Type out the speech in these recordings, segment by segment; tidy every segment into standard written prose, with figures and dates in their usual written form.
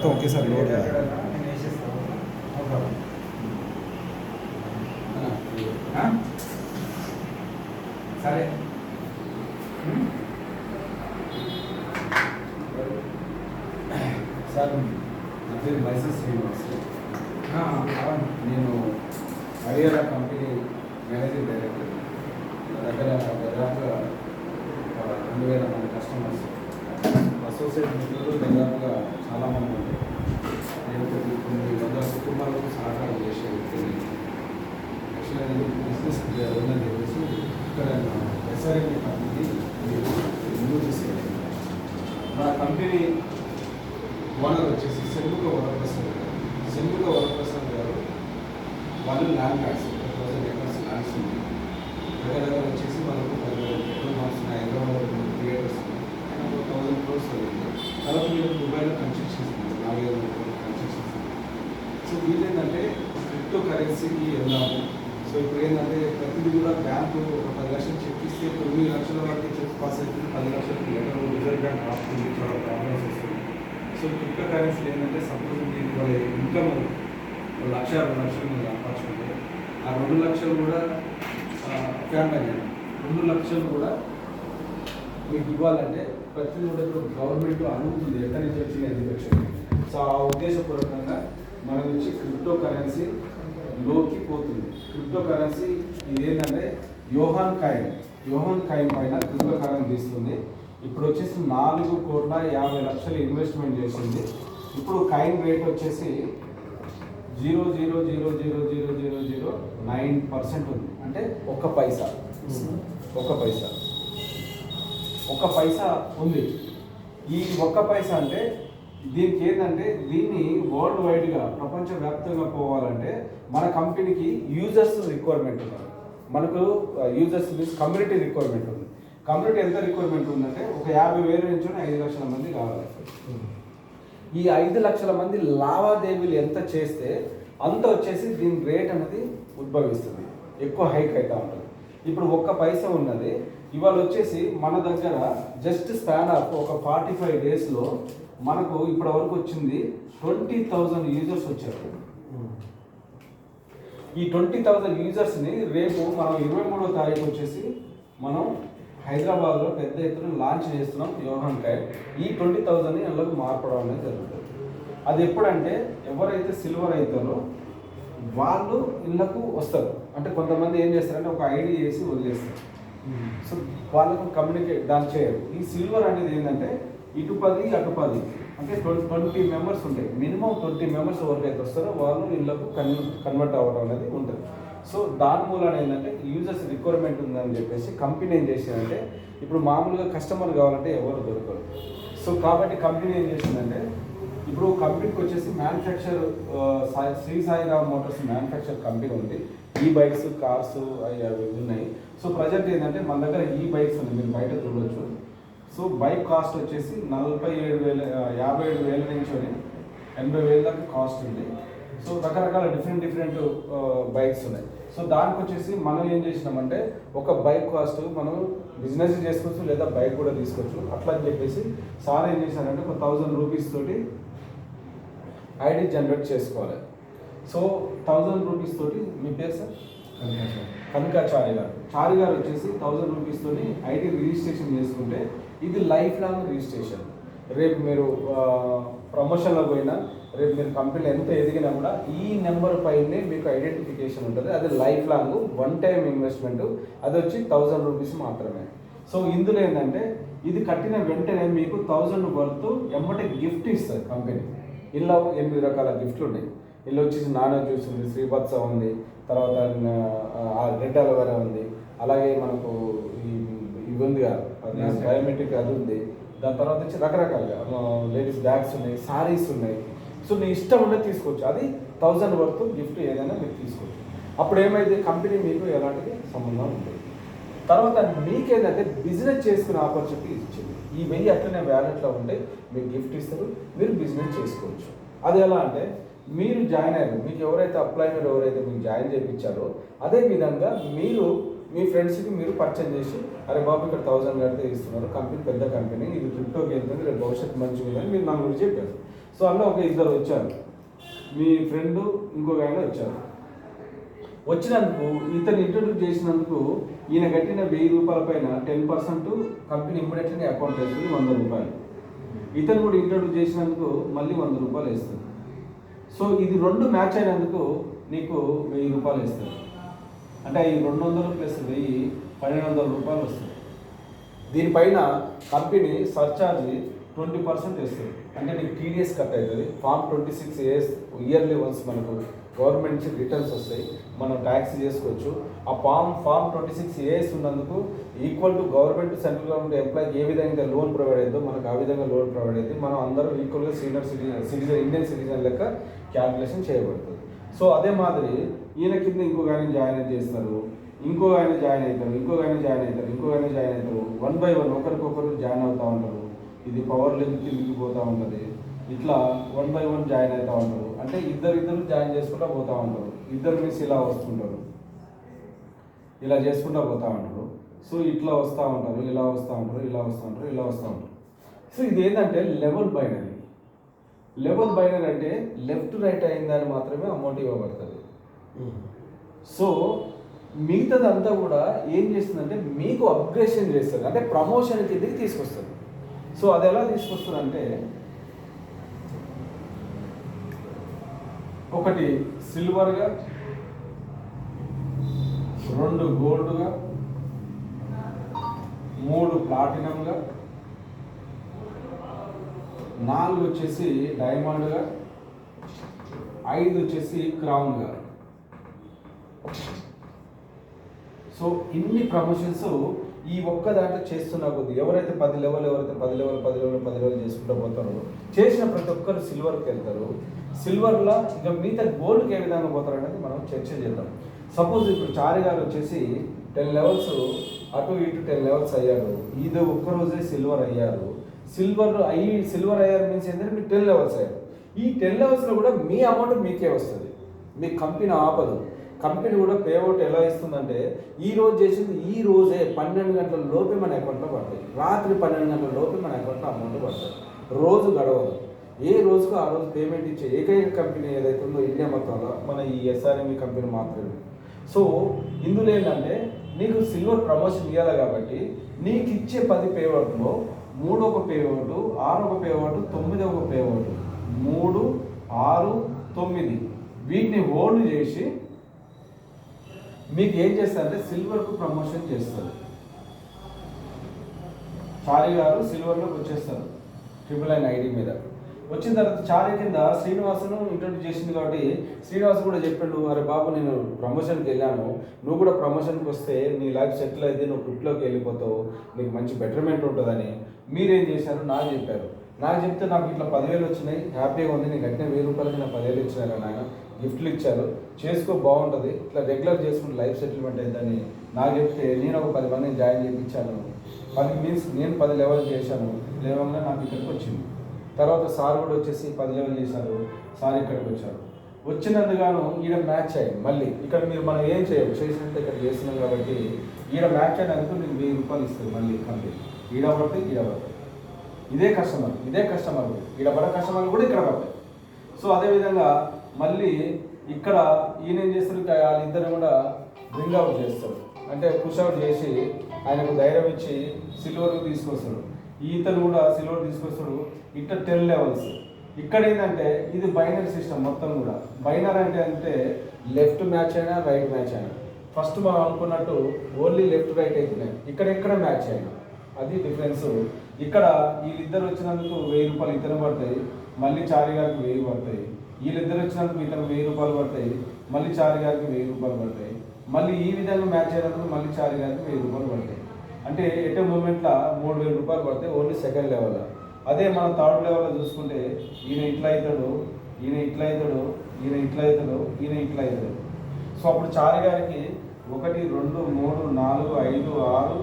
మొత్తం ఒకేసారి లోడ్ సరే సార్ నా పేరు మైసెస్ శ్రీనివాస్. నేను హరియానా కంపెనీ మేనేజింగ్ డైరెక్టర్. నా దగ్గర దాదాపుగా 2000 మంది కస్టమర్స్, అసోసియేట్ మిత్రులు దాదాపుగా చాలామంది ఉంటారు. నేను కొన్ని వందల కుటుంబాలకు సహకారం చేసే వ్యక్తిని. యాక్చువల్గా బిజినెస్ ఉందని చెప్పేసి ఇక్కడ ఎస్ఆర్ఎంఏ కంపెనీ ముందు తీసుకెళ్ళాను. మా కంపెనీ ఓనర్ వచ్చేసి సెల్ముఖ వరప్రసాద్ గారు. సెల్ముఖ వరప్రసాద్ గారు వాళ్ళు ల్యాండ్ ల్యాడ్స్ 1000 acres ల్యాండ్స్ ఉన్నాయి. దగ్గర వచ్చేసి వాళ్ళకు 10,000 పెట్రోల్ పంప్స్ ఉన్నాయి, హైదరాబాద్ థియేటర్స్ ఉన్నాయి. ఆయన 1000 crores అయింది. తర్వాత వీళ్ళకి దుబాయ్లో కన్స్ట్రక్షన్స్ ఉన్నాయి, 4,000 కన్స్ట్రక్షన్స్ ఉన్నాయి. సో వీళ్ళేంటంటే క్రిప్టో కరెన్సీకి వెళ్దాము. సో ఇప్పుడు ఏంటంటే ప్రతిదీ కూడా బ్యాంకు ఒక 10 లక్షలు చెక్ ఇస్తే 9 లక్షల వరకు చెక్ పాస్ అవుతుంది, 10 లక్షలకి లెటర్ రిజర్వ్ బ్యాంక్ రాస్తుంది, చాలా ప్రాబ్లమ్స్ వస్తుంది. సో క్రిప్టో కరెన్సీ ఏంటంటే సపోజ్ మీరు వాళ్ళ ఇన్కమ్ 1 లక్ష 2 లక్షలు మీరు సంపాదించుకుంటే ఆ 2 లక్షలు కూడా ఫ్యామిలీ 2 లక్షలు కూడా మీకు ఇవ్వాలంటే ప్రతి కూడా ఇప్పుడు గవర్నమెంట్ అనుకుంటుంది ఎక్కడి నుంచి వచ్చింది ఎడ్యుకేషన్. సో ఆ ఉద్దేశపూర్వకంగా మన నుంచి క్రిప్టో కరెన్సీ లోకి పోతుంది. క్రిప్టో కరెన్సీ ఇదేంటంటే యోహాన్ కాయిన్ పైన క్రిప్టో కరెన్సీ తీస్తుంది. ఇప్పుడు వచ్చేసి 4,50,00,000 ఇన్వెస్ట్మెంట్ చేసింది. ఇప్పుడు కాయిన్ రేట్ వచ్చేసి 0.0000009% ఉంది. అంటే 1 పైసా ఉంది. ఈ 1 పైసా అంటే దీనికి ఏంటంటే దీన్ని వరల్డ్ వైడ్గా ప్రపంచవ్యాప్తంగా పోవాలంటే మన కంపెనీకి యూజర్స్ రిక్వైర్మెంట్ ఉన్నారు. మనకు యూజర్స్ మీన్స్ కమ్యూనిటీ రిక్వైర్మెంట్ ఉంది. కమ్యూనిటీ ఎంత రిక్వైర్మెంట్ ఉందంటే ఒక 50,000 నుంచి 5 లక్షల మంది కావాలి. ఈ 5 లక్షల మంది లావాదేవీలు ఎంత చేస్తే అంత వచ్చేసి దీని రేట్ అనేది ఉద్భవిస్తుంది, ఎక్కువ హైక్ అవుతూ ఉంటుంది. ఇప్పుడు 1 పైసా ఉన్నది ఇవాళ వచ్చేసి మన దగ్గర జస్ట్ స్పాన్ ఆఫ్ ఒక 45 డేస్లో మనకు ఇప్పటి వరకు వచ్చింది 20,000 యూజర్స్ వచ్చారు. ఈ 20,000 యూజర్స్ని రేపు మనం 23వ తారీఖు వచ్చేసి మనం హైదరాబాద్లో పెద్ద ఎత్తున లాంచ్ చేస్తున్నాం యోహాన్ కాయిన్. ఈ 20,000ని అందులోకి మార్పడం అనేది జరుగుతుంది. అది ఎప్పుడంటే ఎవరైతే సిల్వర్ అవుతారో వాళ్ళు ఇళ్ళకు వస్తారు. అంటే కొంతమంది ఏం చేస్తారంటే ఒక ఐడి చేసి వదిలేస్తారు. సో వాళ్ళకు కమ్యూనికేట్ దాన్ని చేయరు. ఈ సిల్వర్ అనేది ఏంటంటే ఇటు 10 అటు 10 అంటే 20 మెంబర్స్ ఉంటాయి. మినిమం 20 మెంబర్స్ ఎవరికైతే వస్తారో వాళ్ళు ఇళ్ళకు కన్వర్ట్ అవ్వడం అనేది ఉంటుంది. సో దాని మూలన ఏంటంటే యూజర్స్ రిక్వైర్మెంట్ ఉందని చెప్పేసి కంపెనీ ఏం చేసిందంటే ఇప్పుడు మామూలుగా కస్టమర్ కావాలంటే ఎవరు దొరకరు. సో కాబట్టి కంపెనీ ఏం చేసిందంటే ఇప్పుడు కంపెనీకి వచ్చేసి manufacture Shri Sairam Motors manufacture company ఉంది. ఈ బైక్స్ కార్స్ అవి ఉన్నాయి. సో ప్రజెంట్ ఏంటంటే మన దగ్గర ఈ బైక్స్ ఉంది, మీరు బయట చూడవచ్చు. సో బైక్ కాస్ట్ వచ్చేసి 57,000 నుంచి 80,000 దాకా కాస్ట్ ఉంది. సో రకరకాల డిఫరెంట్ బైక్స్ ఉన్నాయి. సో దానికి వచ్చేసి మనం ఏం చేసినామంటే ఒక బైక్ కాస్ట్ మనం బిజినెస్ చేసుకోవచ్చు లేదా బైక్ కూడా తీసుకోవచ్చు. అట్లా అని చెప్పేసి సార్ ఏం చేశారంటే ఒక 1,000 రూపీస్ తోటి ఐడి జనరేట్ చేసుకోవాలి. సో 1,000 రూపీస్ తోటి మీ పేరు సార్ కనకాచారి గారు వచ్చేసి 1,000 రూపీస్ తోటి ఐడి రిజిస్ట్రేషన్ చేసుకుంటే ఇది లైఫ్ లాంగ్ రిజిస్ట్రేషన్. రేపు మీరు ప్రమోషన్లో పోయినా రేపు మీరు కంపెనీలో ఎంత ఎదిగినా కూడా ఈ నెంబర్ పైనే మీకు ఐడెంటిఫికేషన్ ఉంటుంది. అది లైఫ్ లాంగ్ 1 టైం ఇన్వెస్ట్మెంట్. అది వచ్చి 1,000 రూపీస్ మాత్రమే. సో ఇందులో ఏంటంటే ఇది కట్టిన వెంటనే మీకు 1,000 వర్త్ ఎమ్మటే గిఫ్ట్ ఇస్తుంది కంపెనీ. ఇలా 8 రకాల గిఫ్ట్లు ఉన్నాయి. ఇలా వచ్చేసి నానో జ్యూస్ ఉంది, శ్రీవత్స ఉంది, తర్వాత రెడ్ అలోవెరా ఉంది, అలాగే మనకు ఇవి ఉంది కదా బయోమెట్రిక్ అది ఉంది. దాని తర్వాత వచ్చి రకరకాలుగా లేడీస్ బ్యాగ్స్ ఉన్నాయి, సారీస్ ఉన్నాయి. సో నీ ఇష్టం ఉన్నది తీసుకోవచ్చు. అది 1,000 వర్త్ గిఫ్ట్ ఏదైనా మీరు తీసుకోవచ్చు. అప్పుడు ఏమైతే కంపెనీ మీకు ఎలాంటి సంబంధం ఉంటుంది. తర్వాత మీకేంటంటే బిజినెస్ చేసుకునే ఆపర్చునిటీ ఇచ్చింది. ఈ 1000 అట్లనే వ్యాలెట్లో ఉంటే మీకు గిఫ్ట్ ఇస్తారు, మీరు బిజినెస్ చేసుకోవచ్చు. అది ఎలా అంటే మీరు జాయిన్ అయ్యారు, మీకు ఎవరైతే అప్లైనర్ ఎవరైతే మీకు జాయిన్ చేయించారో అదే విధంగా మీరు మీ ఫ్రెండ్స్కి మీరు పర్చేజ్ చేసి అరే బాబు ఇక్కడ 1,000 కడితే ఇస్తున్నారు, కంపెనీ పెద్ద కంపెనీ, ఇది క్రిప్టోకి వెళ్తుంది, రేపు భవిష్యత్తు మంచిగా ఉందని మీరు నా గురించి చెప్పారు. సో అందులో ఒక ఇద్దరు వచ్చారు, మీ ఫ్రెండ్ ఇంకొక ఆయన వచ్చారు. వచ్చినందుకు ఇతను ఇంట్రొడ్యూస్ చేసినందుకు ఈయన కట్టిన 1000 రూపాయల పైన 10% కంపెనీ ఇమ్మీడియట్లీ అకౌంట్ వేస్తుంది, 100 రూపాయలు. ఇతను కూడా ఇంట్రొడ్యూస్ చేసినందుకు మళ్ళీ 100 రూపాయలు వేస్తుంది. సో ఇది రెండు మ్యాచ్ అయినందుకు నీకు 1000 రూపాయలు వేస్తుంది. అంటే ఈ 200 ప్లస్ 1000 1200 రూపాయలు వస్తుంది. దీనిపైన కంపెనీ సర్చార్జ్ 20% వేస్తుంది. అంటే నీకు టీడీఎస్ కట్ అవుతుంది. ఫామ్ 26 ఇయర్లీ వన్స్ మనకు గవర్నమెంట్ నుంచి రిటర్న్స్ వస్తాయి, మనం ట్యాక్స్ చేసుకోవచ్చు. ఆ ఫామ్ 26 ఉన్నందుకు equal to government central government ఎంప్లాయీకి ఏ విధంగా లోన్ ప్రొవైడ్ అవుతుందో మనకు ఆ విధంగా లోన్ ప్రొవైడ్ అవుతుంది. మనం అందరూ ఈక్వల్గా సీనియర్ సిటిజన్ ఇండియన్ సిటిజన్ లెక్క క్యాల్కులేషన్ చేయబడుతుంది. సో అదే మాదిరి ఈయన కింద ఇంకొక ఆయన జాయిన్ చేస్తారు, ఇంకో ఆయన జాయిన్ అవుతారు, ఇంకొక ఆయన జాయిన్ అవుతారు, ఇంకొక ఆయన జాయిన్ అవుతారు. 1 by 1 ఒకరికొకరు జాయిన్ అవుతూ ఉంటారు. ఇది పవర్ లెవెల్ కిందికి పోతూ ఉంటుంది. ఇట్లా 1 by 1 జాయిన్ అవుతూ ఉంటారు. అంటే ఇద్దరు జాయిన్ చేసుకుంటూ పోతూ ఉంటారు. ఇద్దరు మిస్ ఇలా వస్తుంటారు, ఇలా చేసుకుంటూ పోతూ ఉంటారు. సో ఇట్లా వస్తూ ఉంటారు, ఇలా వస్తూ ఉంటారు, ఇలా వస్తూ ఉంటారు, ఇలా వస్తూ ఉంటారు. సో ఇది ఏంటంటే లెవెల్ బైనరీ. లెవెల్ బైనరీ అంటే లెఫ్ట్ రైట్ అయిందని మాత్రమే అమౌంట్ ఇవ్వబడుతుంది. సో మిగతాదంతా కూడా ఏం చేస్తుందంటే మీకు అప్గ్రేషన్ చేస్తుంది, అంటే ప్రమోషన్ కిందకి తీసుకొస్తుంది. సో అది ఎలా తీసుకొస్తుంది అంటే, ఒకటి సిల్వర్గా, 2 గోల్డ్గా, 3 ప్లాటినంగా, 4 వచ్చేసి డైమండ్గా, 5 వచ్చేసి క్రౌన్గా. సో ఇన్ని ప్రమోషన్స్ ఈ ఒక్క దాంట్లో చేస్తున్న కొద్ది ఎవరైతే 10 లెవెల్ చేసుకుంటూ పోతారో, చేసిన ప్రతి ఒక్కరు సిల్వర్కి వెళ్తారు. సిల్వర్లో ఇంకా మిగతా గోల్డ్కి ఏ విధంగా పోతారు అనేది మనం చర్చ చేద్దాం. సపోజ్ ఇప్పుడు చారి గారు వచ్చేసి 10 లెవెల్స్ అటు ఇటు 10 లెవెల్స్ అయ్యారు. ఇది ఒక్కరోజే సిల్వర్ అయ్యారు. సిల్వర్ అయ్యారు మీన్స్ ఏంటంటే మీరు 10 లెవెల్స్ అయ్యారు. ఈ 10 లెవెల్స్లో కూడా మీ అమౌంట్ మీకే వస్తుంది, మీ కంపెనీ ఆపదు. కంపెనీ కూడా పేఅవుట్ ఎలా ఇస్తుందంటే, ఈ రోజు చేసింది ఈ రోజే 12 గంటల లోపే మన అకౌంట్లో పడతాయి, రాత్రి 12 గంటల లోపే మన అకౌంట్లో అమౌంట్ పడతాయి. రోజు గడవదు. ఏ రోజుకు ఆ రోజు పేమెంట్ ఇచ్చే ఏకైక కంపెనీ ఏదైతే ఉందో ఇండియా మొత్తంలో మన ఈ ఎస్ఆర్ఎంఈ కంపెనీ మాత్రమే. సో ఇందులో ఏంటంటే నీకు సిల్వర్ ప్రమోషన్ ఇవ్వాలి కాబట్టి నీకు ఇచ్చే 10 పేఅవుట్లో 3 ఒక పేఅవుట్, 6 ఒక పేఅవుట్, 9 ఒక పేఅవుట్, 3, 6, 9 వీటిని హోల్డ్ చేసి మీకు ఏం చేస్తారంటే సిల్వర్కు ప్రమోషన్ చేస్తారు. చారి గారు సిల్వర్లోకి వచ్చేస్తారు 999 ఐడి మీద. వచ్చిన తర్వాత చారి కింద శ్రీనివాసును ఇంట్రొడ్యూస్ చేసింది కాబట్టి శ్రీనివాస్ కూడా చెప్పాడు, అరే బాబు నేను ప్రమోషన్కి వెళ్ళాను, నువ్వు కూడా ప్రమోషన్కి వస్తే నీ లైఫ్ సెటిల్ అయితే నువ్వు ట్రిప్లోకి వెళ్ళిపోతావు, నీకు మంచి బెటర్మెంట్ ఉంటుందని. మీరేం చేశారు నాకు చెప్పారు. నాకు చెప్తే నాకు ఇట్లా 10,000 వచ్చినాయి, హ్యాపీగా ఉంది, నేను కట్టిన 1000 రూపాయలకి నాకు 10,000 ఇచ్చినారు నాయన, గిఫ్ట్లు ఇచ్చారు, చేసుకో బాగుంటుంది, ఇట్లా రెగ్యులర్ చేసుకుంటే లైఫ్ సెటిల్మెంట్ అయిందని నాకు చెప్తే నేను ఒక 10 మందిని జాయిన్ చేయించాను. 10 మీన్స్ నేను 10 లెవెల్ చేశాను, లేవగా నాకు ఇక్కడికి వచ్చింది. తర్వాత సార్ కూడా వచ్చేసి 10 లెవెల్ చేశారు, సార్ ఇక్కడికి వచ్చారు. వచ్చినందుగాను ఈడ మ్యాచ్ అయ్యింది. మళ్ళీ ఇక్కడ మీరు మనం ఏం చేయము, చేసినట్టు ఇక్కడ చేస్తున్నాం కాబట్టి ఈడ మ్యాచ్ అయినందుకు నేను 1000 రూపాయలు ఇస్తుంది మళ్ళీ కంపెనీ. ఈడ పడితే ఇదే కస్టమర్ ఈడ పడే కస్టమర్ కూడా ఇక్కడ పడతాయి. సో అదేవిధంగా మళ్ళీ ఇక్కడ ఈయన ఏం చేస్తారు, వాళ్ళిద్దరిని కూడా బ్రింగ్ అవుట్ చేస్తారు, అంటే పుష్ అవుట్ చేసి ఆయనకు ధైర్యం ఇచ్చి సిల్వర్కి తీసుకొస్తాడు. ఈతను కూడా సిల్వర్ తీసుకొస్తాడు. ఇట్లా 10 లెవెల్స్. ఇక్కడ ఏంటంటే ఇది బైనరీ సిస్టమ్ మొత్తం కూడా. బైనరీ అంటే లెఫ్ట్ మ్యాచ్ అయినా రైట్ మ్యాచ్ అయినా, ఫస్ట్ మనం అనుకున్నట్టు ఓన్లీ లెఫ్ట్ రైట్ అవుతున్నాయి, ఇక్కడ ఎక్కడ మ్యాచ్ అయినా అది డిఫరెన్స్. ఇక్కడ వీళ్ళిద్దరు వచ్చినందుకు 1000 రూపాయలు ఇతను పడతాయి, మళ్ళీ చారి గారికి 1000 పడతాయి. వీళ్ళిద్దరు వచ్చినందుకు ఇతను 1000 రూపాయలు పడతాయి, మళ్ళీ చారి గారికి 1000 రూపాయలు పడతాయి. మళ్ళీ ఈ విధంగా మ్యాచ్ అయినందుకు మళ్ళీ చారి గారికి 1000 రూపాయలు పడతాయి. అంటే ఎటే మూమెంట్లో 3000 రూపాయలు పడతాయి ఓన్లీ సెకండ్ లెవెల్లో. అదే మనం థర్డ్ లెవెల్లో చూసుకుంటే ఈయన ఇట్లా అవుతాడు, ఈయన ఇట్లా అవుతాడు, ఈయన ఇట్లా అవుతాడు, ఈయన ఇట్లా అవుతాడు. సో అప్పుడు చారి గారికి 1, 2, 3, 4, 5, 6,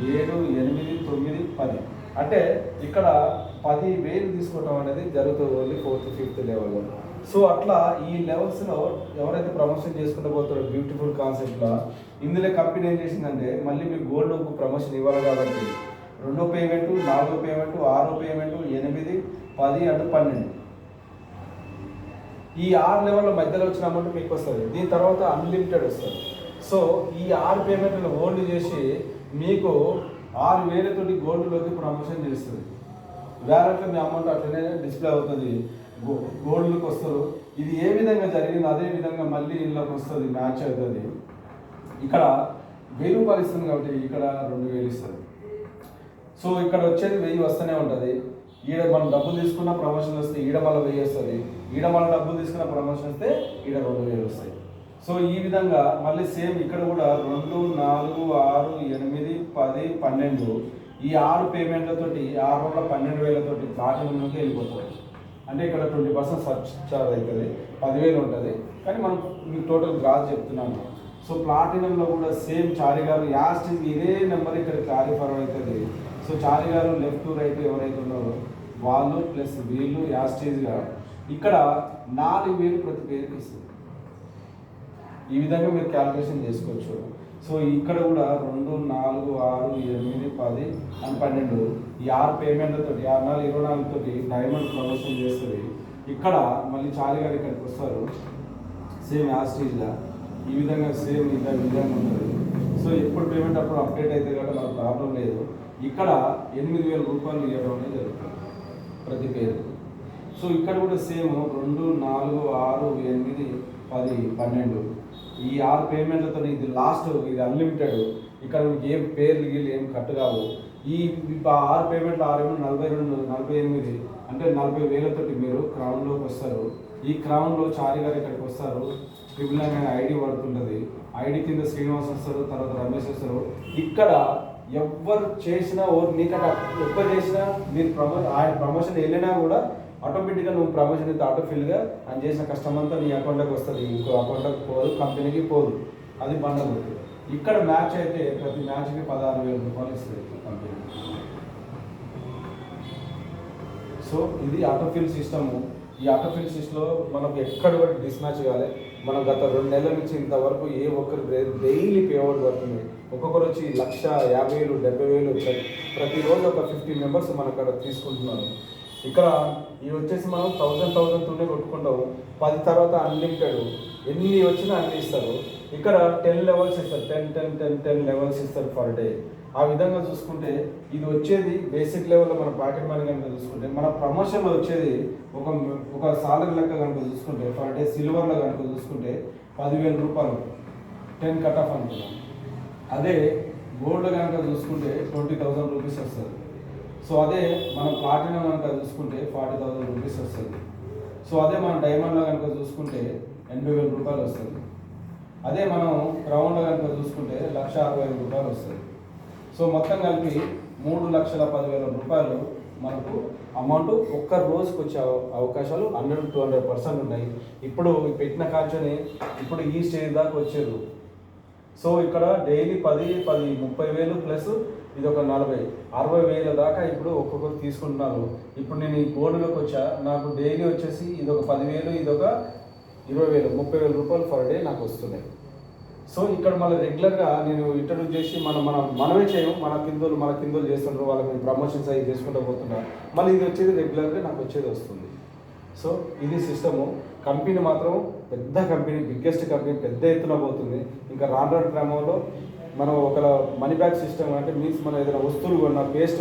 7, 8, 9, 10. అంటే ఇక్కడ 10,000 తీసుకోవటం అనేది జరుగుతుంది ఓన్లీ 4th, 5th లెవెల్లో. సో అట్లా ఈ లెవెల్స్లో ఎవరైతే ప్రమోషన్ చేసుకుంటూ పోతారో బ్యూటిఫుల్ కాన్సెప్ట్లో, ఇందులో కంపెనీ ఏం చేసిందంటే మళ్ళీ మీకు గోల్డ్ ప్రమోషన్ ఇవ్వాలి కాబట్టి 2వ పేమెంట్, 4వ పేమెంట్, 6వ పేమెంట్, 8, 10 అండ్ 12 ఈ 6 లెవెల్లో మధ్యలో వచ్చిన అమౌంట్ మీకు వస్తుంది. దీని తర్వాత అన్లిమిటెడ్ వస్తుంది. సో ఈ 6 పేమెంట్లను హోల్డ్ చేసి మీకు 6,000 తోటి గోల్డ్లోకి ప్రమోషన్ చేస్తుంది. వ్యాలెట్లో మీ అమౌంట్ అట్లనే డిస్ప్లే అవుతుంది, గోల్డ్లోకి వస్తారు. ఇది ఏ విధంగా జరిగింది అదే విధంగా మళ్ళీ ఇంట్లోకి వస్తుంది, మ్యాచ్ అవుతుంది. ఇక్కడ 1000 రూపాయలు ఇస్తుంది కాబట్టి ఇక్కడ 2000 ఇస్తుంది. సో ఇక్కడ వచ్చేది 1000 వస్తూనే ఉంటుంది. ఈడ మనం డబ్బులు తీసుకున్న ప్రమోషన్ వస్తే ఈడ మళ్ళీ 1000 వస్తుంది, ఈడ మళ్ళీ డబ్బులు తీసుకున్న ప్రమోషన్ వస్తే ఈడ 2000 వస్తాయి. సో ఈ విధంగా మళ్ళీ సేమ్ ఇక్కడ కూడా 2, 4, 6, 8, 10, 12 ఈ 6 పేమెంట్లతోటి 6 రోజుల 12,000 తోటి ప్లాటినంలోకి వెళ్ళిపోతుంది. అంటే ఇక్కడ 20% సబ్చార్జ్ అవుతుంది, 10,000 ఉంటుంది. కానీ మనం మీకు టోటల్ గ్రాస్ చెప్తున్నాను. సో ప్లాటినంలో కూడా సేమ్ చారి గారు యాస్టింగ్ ఇదే నెంబర్ ఇక్కడ క్లారిఫర్ అవుతుంది. సో చారి గారు లెఫ్ట్ రైట్ ఎవరైతే ఉన్నారో వాళ్ళు ప్లస్ వీళ్ళు యాస్టేజ్గా ఇక్కడ 4,000 ప్రతి పేరుకి ఇస్తుంది. ఈ విధంగా మీరు క్యాల్కులేషన్ చేసుకోవచ్చు. సో ఇక్కడ కూడా 2, 4, 6, 8, 10 అండ్ 12 ఈ 6 పేమెంట్లతో 6, 4, 24 తోటి డైమండ్ ప్రమోషన్ చేస్తుంది. ఇక్కడ మళ్ళీ చారి గారు ఇక్కడికి వస్తారు సేమ్ యాస్టేజ్గా ఈ విధంగా సేమ్ ఇదే విధంగా ఉంటుంది. సో ఎప్పుడు పేమెంట్ అప్పుడు అప్డేట్ అయితే కాబట్టి మనకు ప్రాబ్లం లేదు. ఇక్కడ 8,000 రూపాయలు ఇవ్వడం అనేది జరుగుతుంది ప్రతి పేరు. సో ఇక్కడ కూడా సేమ్ 2, 4, 6, 8, 10, 12 ఈ 6 పేమెంట్లతో ఇది లాస్ట్, ఇది అన్లిమిటెడ్. ఇక్కడ మీకు ఏం పేర్లు గీళ్ళు ఏం కట్ కావు. ఈ 6 పేమెంట్లు 6, 42, 48 అంటే 40,000 తోటి మీరు క్రౌన్లోకి వస్తారు. ఈ క్రౌన్లో చారి గారు ఇక్కడికి వస్తారు, ట్రిపుల్ అనే ఐడి పడుతుంటుంది. ఐడి కింద శ్రీనివాస్ వస్తారు, తర్వాత రమేష్ వస్తారు. ఇక్కడ ఎవరు చేసినా నీకట ఎక్కువ చేసినా మీరు ఆయన ప్రమోషన్ వెళ్ళినా కూడా ఆటోమేటిక్గా నువ్వు ప్రమోషన్ అయితే ఆటోఫిల్గా అని చేసిన కష్టం అంతా నీ అకౌంట్లోకి వస్తుంది, ఇంకో అకౌంట్లోకి పోదు, కంపెనీకి పోదు. అది బండలు. ఇక్కడ మ్యాచ్ అయితే ప్రతి మ్యాచ్కి 16,000 రూపాయలు ఇస్తుంది కంపెనీ. సో ఇది ఆటోఫిల్ సిస్టము. ఈ ఆటోఫిల్ సిస్టంలో మనకు ఎక్కడ కూడా డిస్మ్యాచ్ కావాలి. మనం గత 2 నెలల నుంచి ఇంతవరకు ఏ ఒక్కరు డైలీ పేఅవుట్ పడుతుంది. ఒక్కొక్కరు వచ్చి 1,50,000, 70,000 ప్రతిరోజు ఒక 15 మెంబర్స్ మన అక్కడ తీసుకుంటున్నారు. ఇక్కడ ఇవి వచ్చేసి మనం 1,000 కొట్టుకుంటాము. 10 తర్వాత అన్లిమిటెడ్ ఎన్ని వచ్చినా అన్ని ఇస్తారు. ఇక్కడ 10 లెవెల్స్ ఇస్తారు, 10 లెవెల్స్ ఇస్తారు పర్ డే. ఆ విధంగా చూసుకుంటే ఇది వచ్చేది బేసిక్ లెవెల్లో మన పాకెట్ మనీ కనుక చూసుకుంటే మన ప్రమోషన్లో వచ్చేది ఒక సాలరీ లెక్క కనుక చూసుకుంటే పర్ డే సిల్వర్లో కనుక చూసుకుంటే 10,000 రూపాయలు 10 కట్ ఆఫ్ అనుకున్నాం. అదే గోల్డ్ కనుక చూసుకుంటే 20,000 రూపీస్ వస్తుంది. సో అదే మనం ప్లాటినం కనుక చూసుకుంటే 40,000 రూపీస్ వస్తుంది. సో అదే మనం డైమండ్లో కనుక చూసుకుంటే 80,000 రూపాయలు వస్తుంది. అదే మనం క్రౌన్లో కనుక చూసుకుంటే 1,60,000 రూపాయలు వస్తుంది. సో మొత్తం కలిపి 3,10,000 రూపాయలు మనకు అమౌంట్ ఒక్క రోజుకి వచ్చే అవకాశాలు 100-200% ఉన్నాయి. ఇప్పుడు పెట్టిన కాంచని ఇప్పుడు ఈ స్టేజ్ దాకా వచ్చారు. సో ఇక్కడ డైలీ 10, 30,000 ప్లస్ ఇది ఒక 40,000-60,000 దాకా ఇప్పుడు ఒక్కొక్కరు తీసుకుంటున్నారు. ఇప్పుడు నేను ఈ గోల్డ్లోకి వచ్చా, నాకు డైలీ వచ్చేసి ఇది ఒక 10,000, ఇది ఒక 20,000, 30,000 రూపాయలు పర్ డే నాకు వస్తున్నాయి. సో ఇక్కడ మళ్ళీ రెగ్యులర్గా నేను ఇంట్రడ్యూస్ చేసి మనమే చేయము, మన కిందోళ్ళు చేస్తుంటారు, వాళ్ళకి ప్రమోషన్స్ అవి చేసుకుంటూ పోతున్నారు. మళ్ళీ ఇది వచ్చేది రెగ్యులర్గా నాకు వచ్చేది వస్తుంది. సో ఇది సిస్టము. కంపెనీ మాత్రం పెద్ద కంపెనీ, బిగ్గెస్ట్ కంపెనీ, పెద్ద ఎత్తున పోతుంది. ఇంకా రాను క్రమంలో మనం ఒక మనీ బ్యాక్ సిస్టమ్ అంటే మీన్స్ మనం ఏదైనా వస్తువులు కొన్నా, పేస్ట్